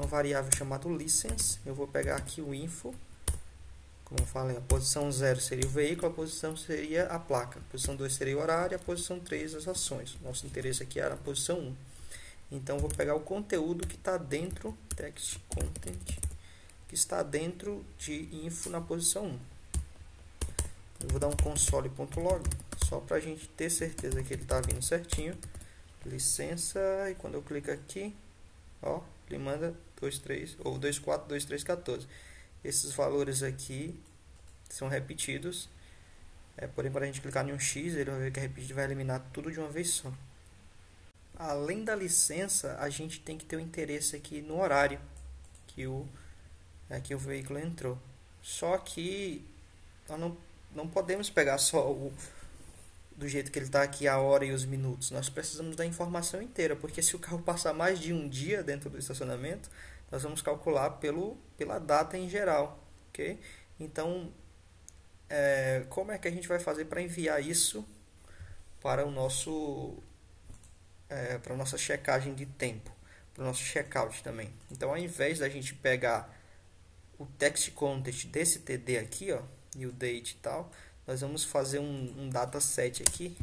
variável chamada license. Eu vou pegar aqui o info. Como eu falei, a posição 0 seria o veículo, a posição seria a placa, a posição 2 seria o horário, a posição 3 as ações. Nosso interesse aqui era a posição 1. Então, eu vou pegar o conteúdo que está dentro, text content, que está dentro de info na posição 1. Eu vou dar um console.log, só para a gente ter certeza que ele está vindo certinho. Licença, e quando eu clico aqui, ó, ele manda 23 ou 24, 23, 14. Esses valores aqui são repetidos. Porém, para a gente clicar em um X, ele vai ver que é repetido e vai eliminar tudo de uma vez só. Além da licença, a gente tem que ter o interesse aqui no horário, que o Aqui o veículo entrou. Só que nós não podemos pegar só do jeito que ele está aqui, a hora e os minutos. Nós precisamos da informação inteira, porque se o carro passar mais de um dia dentro do estacionamento, nós vamos calcular pela data em geral, ok? Então, como é que a gente vai fazer para enviar isso para o nosso para a nossa checagem de tempo, para o nosso checkout também? Então, ao invés da gente pegar o text content desse TD aqui, ó, e o date e tal, nós vamos fazer um dataset aqui.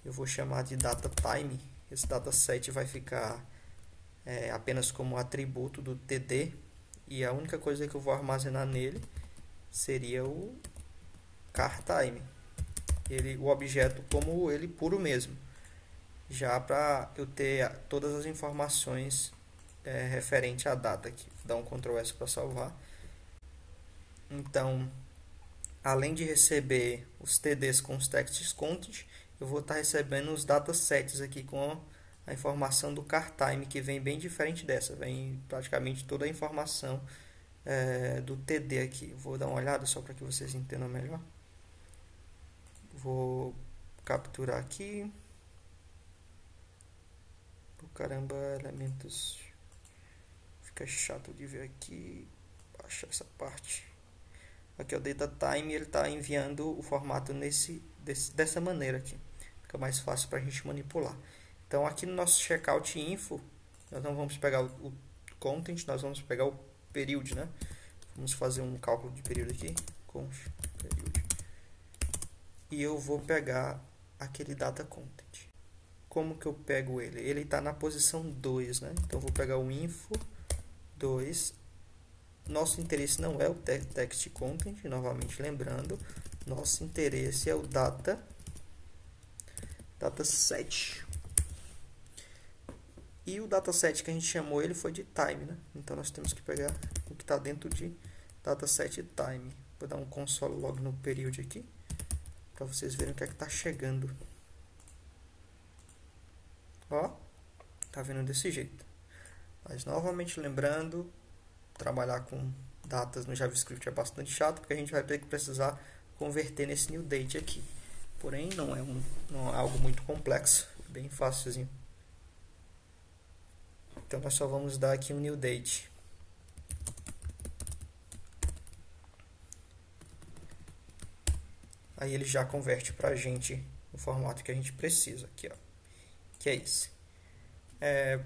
Eu vou chamar de dataTime. Esse dataset vai ficar apenas como atributo do TD, e a única coisa que eu vou armazenar nele seria o carTime, o objeto como ele puro mesmo, já para eu ter todas as informações referente à data aqui. Vou dar um Ctrl S para salvar. Então, além de receber os TDs com os text content, eu vou estar recebendo os datasets aqui com a informação do carTime, que vem bem diferente dessa. Vem praticamente toda a informação do TD aqui. Vou dar uma olhada só para que vocês entendam melhor. Vou capturar aqui. Caramba, elementos. Fica chato de ver aqui. Baixar essa parte. Aqui é o dataTime, ele está enviando o formato dessa maneira aqui. Fica mais fácil para a gente manipular. Então aqui no nosso checkout info, nós não vamos pegar o content, nós vamos pegar o period, né? Vamos fazer um cálculo de período aqui. Period. E eu vou pegar aquele data content. Como que eu pego ele? Ele está na posição 2, né? Então eu vou pegar o info 2. Nosso interesse não é o text content, novamente lembrando, nosso interesse é o dataset. E o dataset que a gente chamou ele foi de time, né? Então nós temos que pegar o que está dentro de dataset time. Vou dar um console log no period aqui, para vocês verem o que é que está chegando. Ó, tá vendo desse jeito. Mas novamente lembrando, trabalhar com datas no JavaScript é bastante chato, porque a gente vai ter que precisar converter nesse new date aqui. Porém, não é algo muito complexo, bem fácilzinho. Então nós só vamos dar aqui um new date. Aí ele já converte pra gente no formato que a gente precisa aqui, ó. Que é esse.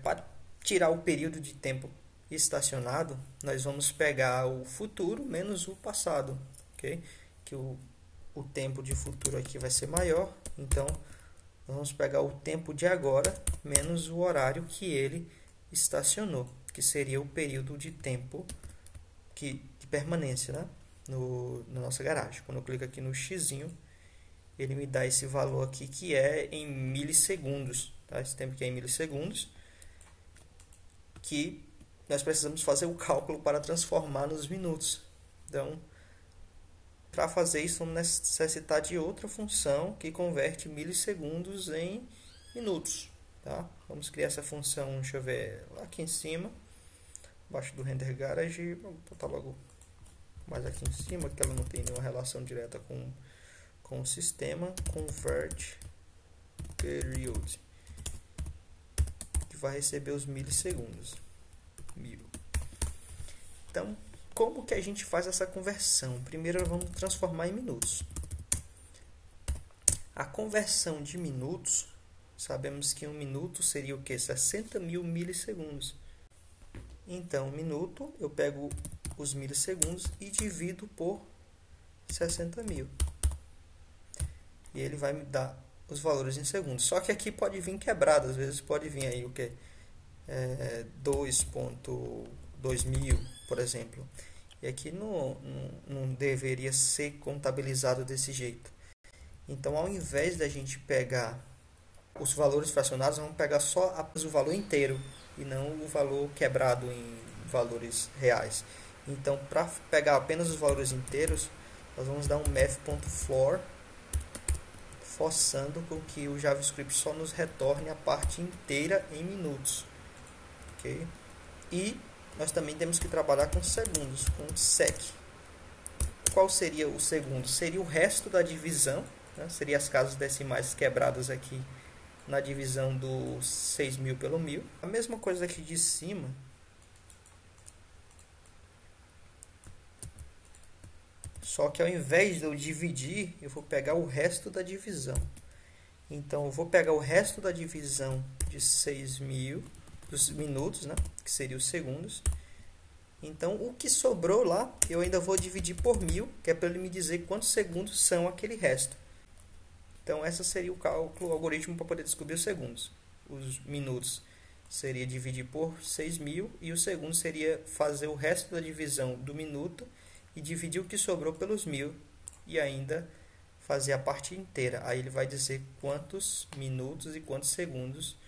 Para tirar o período de tempo estacionado, nós vamos pegar o futuro menos o passado, ok? Que o tempo de futuro aqui vai ser maior, então vamos pegar o tempo de agora menos o horário que ele estacionou, que seria o período de tempo de permanência, né? Na nossa garagem. Quando eu clico aqui no xizinho, ele me dá esse valor aqui que é em milissegundos, tá? Esse tempo que é em milissegundos, que nós precisamos fazer o cálculo para transformar nos minutos. Então, para fazer isso, vamos necessitar de outra função que converte milissegundos em minutos, tá? Vamos criar essa função, deixa eu ver, lá aqui em cima, abaixo do render garage, vou botar logo mais aqui em cima, que ela não tem nenhuma relação direta com o sistema. Convert period, que vai receber os milissegundos. Então, como que a gente faz essa conversão? Primeiro vamos transformar em minutos. A conversão de minutos, sabemos que 1 minuto seria o que? 60.000 milissegundos. Então, minuto, eu pego os milissegundos e divido por 60.000. E ele vai me dar os valores em segundos. Só que aqui pode vir quebrado, às vezes pode vir aí o que? 2.2000, por exemplo. E aqui não deveria ser contabilizado desse jeito. Então, ao invés da gente pegar os valores fracionados, vamos pegar só o valor inteiro e não o valor quebrado em valores reais. Então, para pegar apenas os valores inteiros, nós vamos dar um math.for, forçando com que o JavaScript só nos retorne a parte inteira em minutos. Okay? E nós também temos que trabalhar com segundos, com sec. Qual seria o segundo? Seria o resto da divisão, né? Seria as casas decimais quebradas aqui na divisão do 6.000 pelo 1.000. A mesma coisa aqui de cima. Só que ao invés de eu dividir, eu vou pegar o resto da divisão. Então, eu vou pegar o resto da divisão de 6.000, dos minutos, né? Que seria os segundos. Então, o que sobrou lá, eu ainda vou dividir por 1.000, que é para ele me dizer quantos segundos são aquele resto. Então, esse seria o cálculo, o algoritmo para poder descobrir os segundos. Os minutos seria dividir por 6.000 e o segundo seria fazer o resto da divisão do minuto e dividir o que sobrou pelos 1.000 e ainda fazer a parte inteira. Aí ele vai dizer quantos minutos e quantos segundos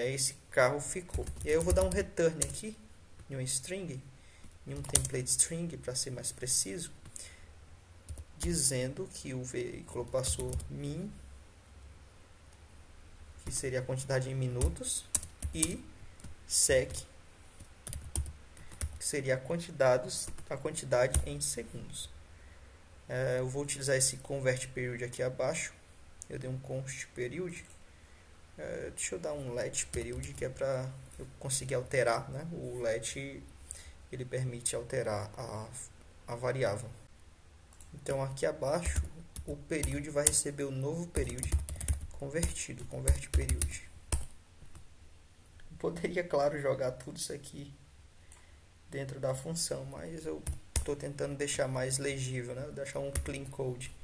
esse carro ficou. E aí eu vou dar um return aqui em um string, em um template string para ser mais preciso, dizendo que o veículo passou min, que seria a quantidade em minutos, e sec, que seria a quantidade em segundos. Eu vou utilizar esse convert period aqui abaixo. Eu dei um const period. Deixa eu dar um let period, que é para eu conseguir alterar, né? O let ele permite alterar a variável. Então aqui abaixo o period vai receber o novo period convertido, convert period. Eu poderia, claro, jogar tudo isso aqui dentro da função, mas eu estou tentando deixar mais legível, né? Deixar um clean code.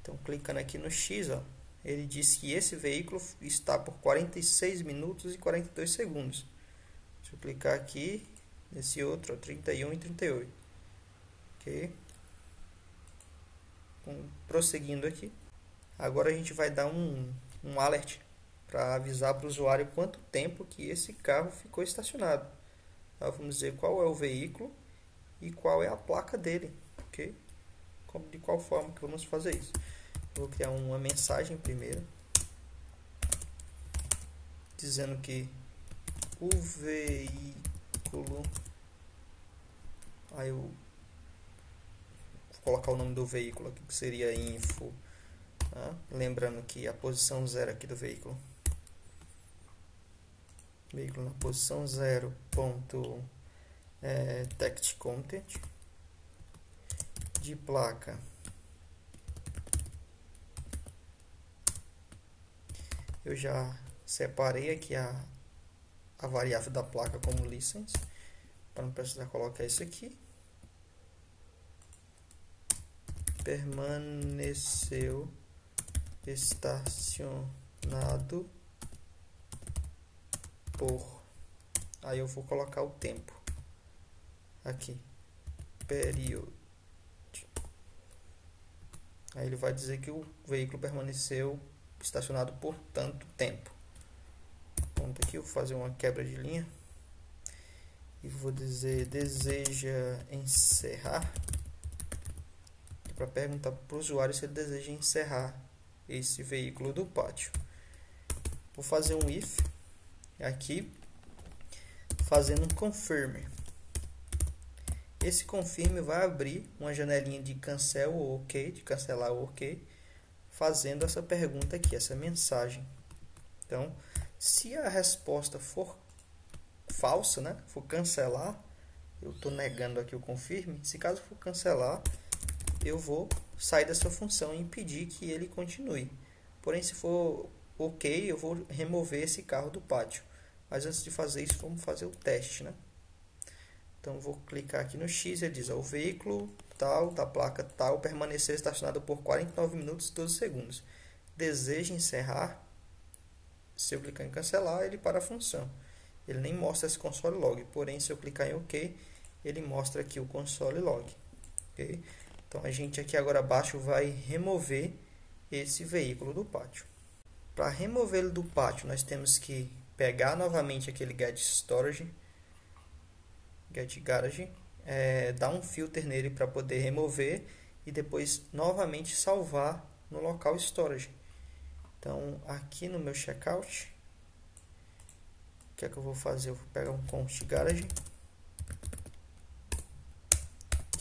Então, clicando aqui no X, ó, ele diz que esse veículo está por 46 minutos e 42 segundos. Deixa eu clicar aqui nesse outro, ó, 31 e 38. Ok? Prosseguindo aqui. Agora a gente vai dar um alert para avisar para o usuário quanto tempo que esse carro ficou estacionado. Então, vamos dizer qual é o veículo e qual é a placa dele, ok? De qual forma que vamos fazer isso? Eu vou criar uma mensagem primeiro, dizendo que o veículo, aí eu vou colocar o nome do veículo aqui, que seria info, tá? Lembrando que a posição 0 aqui do veículo na posição 0 ponto text content, de placa eu já separei aqui a variável da placa como license, para não precisar colocar isso aqui. Permaneceu estacionado por, aí eu vou colocar o tempo aqui, período. Aí ele vai dizer que o veículo permaneceu estacionado por tanto tempo. Ponto aqui, eu vou fazer uma quebra de linha e vou dizer deseja encerrar, para perguntar para o usuário se ele deseja encerrar esse veículo do pátio. Vou fazer um if aqui, fazendo um confirm. Esse confirm vai abrir uma janelinha de cancel ou ok, de cancelar ou ok, fazendo essa pergunta aqui, essa mensagem. Então, se a resposta for falsa, né, for cancelar, eu estou negando aqui o confirm. Se caso for cancelar, eu vou sair dessa função e impedir que ele continue. Porém, se for ok, eu vou remover esse carro do pátio. Mas antes de fazer isso, vamos fazer o teste, né? Então, vou clicar aqui no X e ele diz, ó, o veículo tal, da placa tal, permaneceu estacionado por 49 minutos e 12 segundos. Deseja encerrar? Se eu clicar em cancelar, ele para a função. Ele nem mostra esse console log. Porém, se eu clicar em OK, ele mostra aqui o console log. Okay? Então, a gente aqui agora abaixo vai remover esse veículo do pátio. Para remover ele do pátio, nós temos que pegar novamente aquele get storage, get garage, dar um filter nele para poder remover e depois novamente salvar no local storage. Então, aqui no meu checkout, o que é que eu vou fazer? Eu vou pegar um const garage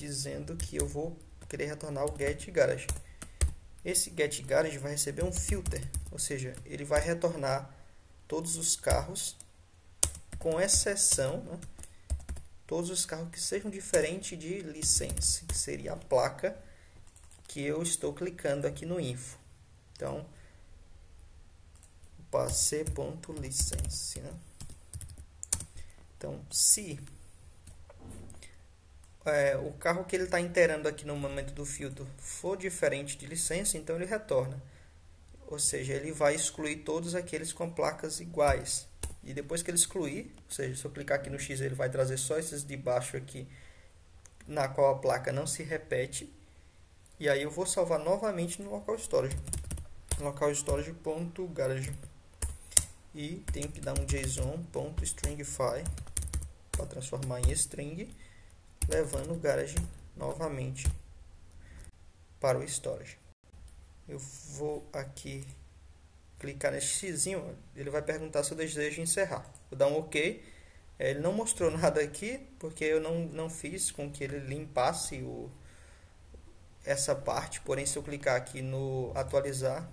dizendo que eu vou querer retornar o getGarage. Esse getGarage vai receber um filter, ou seja, ele vai retornar todos os carros, com exceção, né, todos os carros que sejam diferentes de license, que seria a placa que eu estou clicando aqui no info. Então, c.license, né? Então, se o carro que ele está inteirando aqui no momento do filtro for diferente de licença, então ele retorna. Ou seja, ele vai excluir todos aqueles com placas iguais. E depois que ele excluir, ou seja, se eu clicar aqui no X, ele vai trazer só esses de baixo aqui, na qual a placa não se repete. E aí eu vou salvar novamente no local storage. Local storage.garage. E tenho que dar um json.stringify para transformar em string, levando o garage novamente para o storage. Eu vou aqui clicar nesse xizinho, ele vai perguntar se eu desejo encerrar. Vou dar um OK. Ele não mostrou nada aqui, porque eu não fiz com que ele limpasse essa parte. Porém, se eu clicar aqui no atualizar,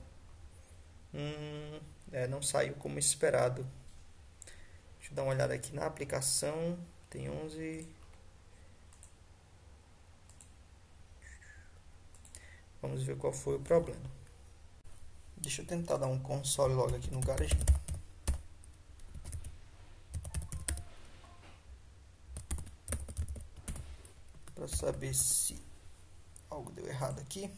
não saiu como esperado. Deixa eu dar uma olhada aqui na aplicação. Tem 11. Vamos ver qual foi o problema. Deixa eu tentar dar um console log aqui no Garage. Para saber se algo deu errado aqui.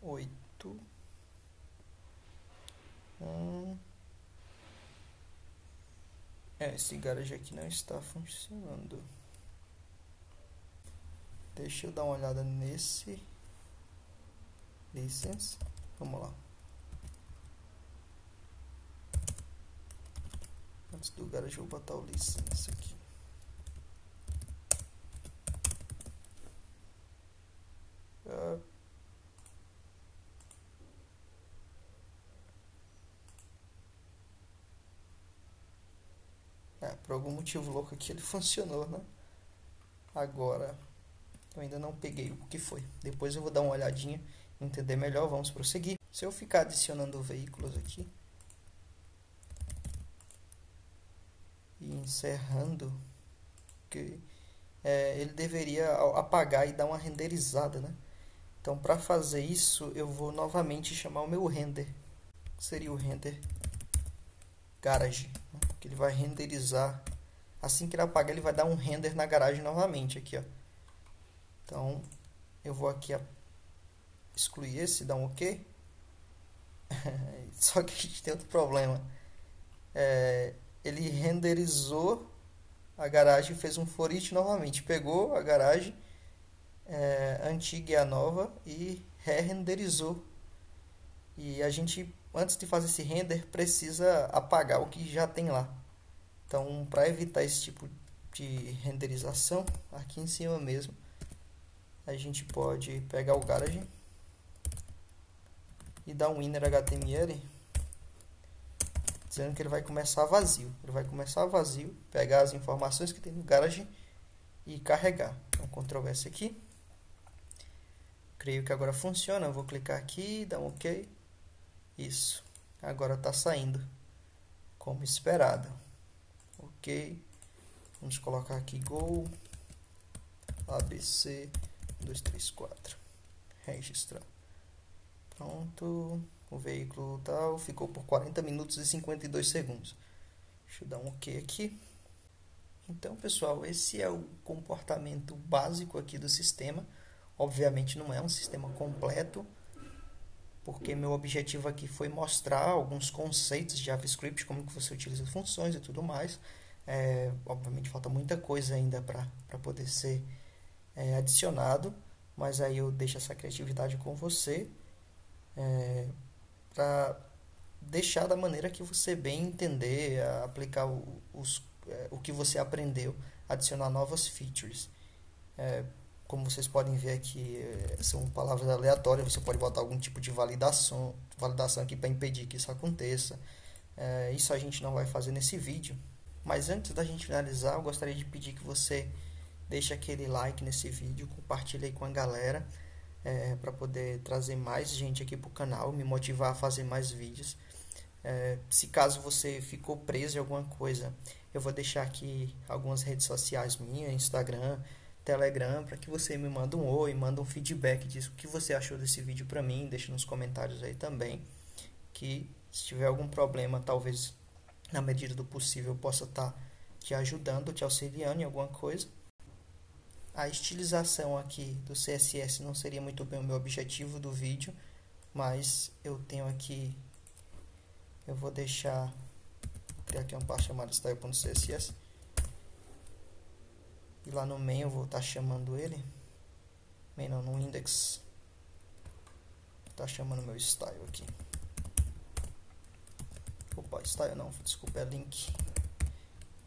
8. Esse Garage aqui não está funcionando. Deixa eu dar uma olhada nesse license. Vamos lá. Antes do Garage, eu vou botar o license aqui. Por algum motivo louco aqui ele funcionou, né? Agora eu ainda não peguei o que foi. Depois eu vou dar uma olhadinha, entender melhor. Vamos prosseguir. Se eu ficar adicionando veículos aqui e encerrando, ele deveria apagar e dar uma renderizada, né? Então, para fazer isso, eu vou novamente chamar o meu render. Seria o render garage, né? Que ele vai renderizar. Assim que ele apagar, ele vai dar um render na garagem novamente aqui, ó. Então, eu vou aqui excluir esse, dar um OK. Só que a gente tem outro problema. Ele renderizou a garagem e fez um for each novamente. Pegou a garagem antiga e a nova e re-renderizou. E a gente, antes de fazer esse render, precisa apagar o que já tem lá. Então, para evitar esse tipo de renderização, aqui em cima mesmo, a gente pode pegar o Garage e dar um inner HTML dizendo que ele vai começar vazio. Ele vai começar vazio, pegar as informações que tem no Garage e carregar. Então, Ctrl S aqui. Creio que agora funciona. Eu vou clicar aqui, dar um OK. Isso. Agora está saindo como esperado. OK. Vamos colocar aqui Go ABC 234. Registrar. Pronto. O veículo tal ficou por 40 minutos e 52 segundos. Deixa eu dar um OK aqui. Então, pessoal, esse é o comportamento básico aqui do sistema. Obviamente não é um sistema completo, porque meu objetivo aqui foi mostrar alguns conceitos de JavaScript, como que você utiliza funções e tudo mais. Obviamente falta muita coisa ainda para poder ser adicionado, mas aí eu deixo essa criatividade com você, para deixar da maneira que você bem entender, aplicar o que você aprendeu, adicionar novas features. Como vocês podem ver aqui, são palavras aleatórias, você pode botar algum tipo de validação aqui para impedir que isso aconteça. Isso a gente não vai fazer nesse vídeo. Mas antes da gente finalizar, eu gostaria de pedir que você deixa aquele like nesse vídeo, compartilha aí com a galera, para poder trazer mais gente aqui pro canal, me motivar a fazer mais vídeos. Se caso você ficou preso em alguma coisa, eu vou deixar aqui algumas redes sociais minhas, Instagram, Telegram, para que você me manda um oi, manda um feedback disso, o que você achou desse vídeo para mim, deixa nos comentários aí também, que se tiver algum problema, talvez na medida do possível eu possa estar te ajudando, te auxiliando em alguma coisa. A estilização aqui do CSS não seria muito bem o meu objetivo do vídeo, mas eu tenho aqui, eu vou deixar, criar aqui uma parte chamada style.css, e lá no main eu vou estar chamando ele, main não, no index, vou estar chamando meu style aqui. Opa, style não, desculpa, é link.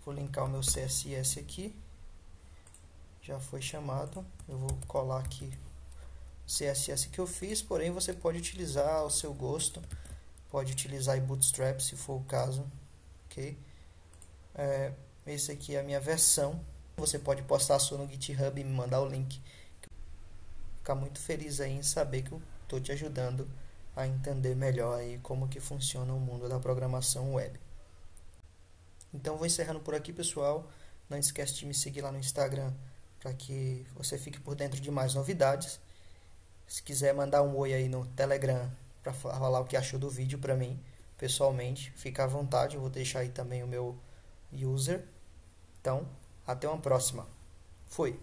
Vou linkar o meu CSS aqui. Já foi chamado. Eu vou colar aqui o CSS que eu fiz, porém você pode utilizar ao seu gosto. Pode utilizar em Bootstrap se for o caso. Ok? Esse aqui é a minha versão. Você pode postar a sua no GitHub e me mandar o link. Ficar muito feliz aí em saber que eu estou te ajudando a entender melhor aí como que funciona o mundo da programação web. Então vou encerrando por aqui, pessoal. Não esquece de me seguir lá no Instagram para que você fique por dentro de mais novidades. Se quiser mandar um oi aí no Telegram para falar o que achou do vídeo para mim, pessoalmente, fica à vontade. Eu vou deixar aí também o meu user. Então, até uma próxima. Fui!